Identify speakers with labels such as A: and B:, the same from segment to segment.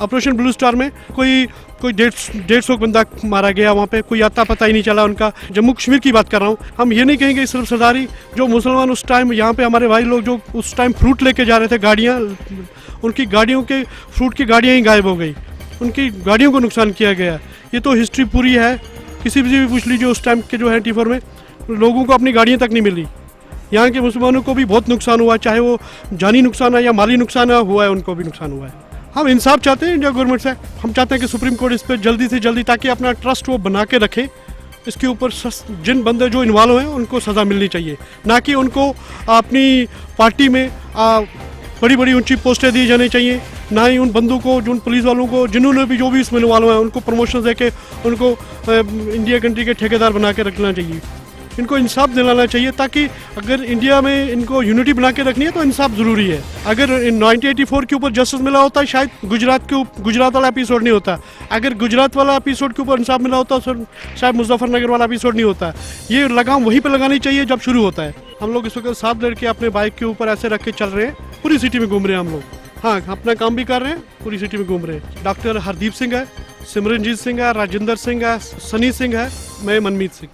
A: Operation blue star में कोई 150 बंदा मारा गया वहाँ पे, कोई आता पता ही नहीं चला उनका। जम्मू कश्मीर की बात कर रहा हूँ। हम ये नहीं कहेंगे सिर्फ सरदारी, जो मुसलमान उस टाइम यहाँ पे हमारे भाई लोग जो उस टाइम फ्रूट लेके जा रहे थे, गाड़ियाँ, उनकी गाड़ियों के फ्रूट की गाड़ियाँ ही गायब हो गई, उनकी गाड़ियों को नुकसान किया गया। ये तो हिस्ट्री पूरी है, किसी भी पूछ लीजिए उस टाइम के जो है T4 में लोगों को अपनी गाड़ियाँ तक नहीं मिली। यहाँ के मुसलमानों को भी बहुत नुकसान हुआ, चाहे वो जानी नुकसान है या माली नुकसान हुआ है, उनको भी नुकसान हुआ है। हम इंसाफ चाहते हैं इंडिया गवर्नमेंट से। हम चाहते हैं कि सुप्रीम कोर्ट इस पर जल्दी से जल्दी, ताकि अपना ट्रस्ट वो बना के रखे, इसके ऊपर जिन बंदे जो इन्वॉल्व हैं उनको सज़ा मिलनी चाहिए, ना कि उनको अपनी पार्टी में बड़ी बड़ी ऊंची पोस्टें दी जानी चाहिए, ना ही उन बंदों को, जो उन पुलिस वालों को जिन्होंने भी जो भी इसमें इन्वॉल्व हैं उनको प्रमोशन दे के उनको इंडिया कंट्री के ठेकेदार बना के रखना चाहिए। इनको इंसाफ दिलाना चाहिए, ताकि अगर इंडिया में इनको यूनिटी बना के रखनी है तो इंसाफ ज़रूरी है। अगर 1984 के ऊपर जस्टिस मिला होता शायद गुजरात वाला एपिसोड नहीं होता। अगर गुजरात वाला एपिसोड के ऊपर इंसाफ मिला होता तो शायद मुजफ्फरनगर वाला एपिसोड नहीं होता। ये लगाम वहीं पर लगानी चाहिए जब शुरू होता है। हम लोग इस वक्त 7 लड़के अपने बाइक के ऊपर ऐसे रख के चल रहे हैं, पूरी सिटी में घूम रहे हैं हम लोग। हाँ, अपना काम भी कर रहे हैं, पूरी सिटी में घूम रहे हैं। डॉक्टर हरदीप सिंह है, सिमरनजीत सिंह है, राजेंद्र सिंह है, सनी सिंह है, मैं मनमीत Singh.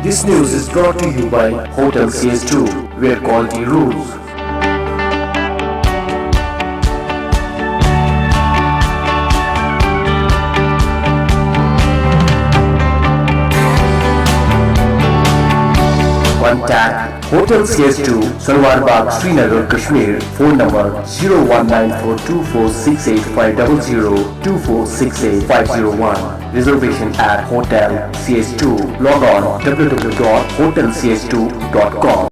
B: This news is brought to you by Hotel CS2, where quality rules. Contact Hotel CS2, Salwar Bagh, Srinagar, Kashmir. Phone number 0194246850, 24685001. Reservation at Hotel CS2. Log on www.hotelcs2.com.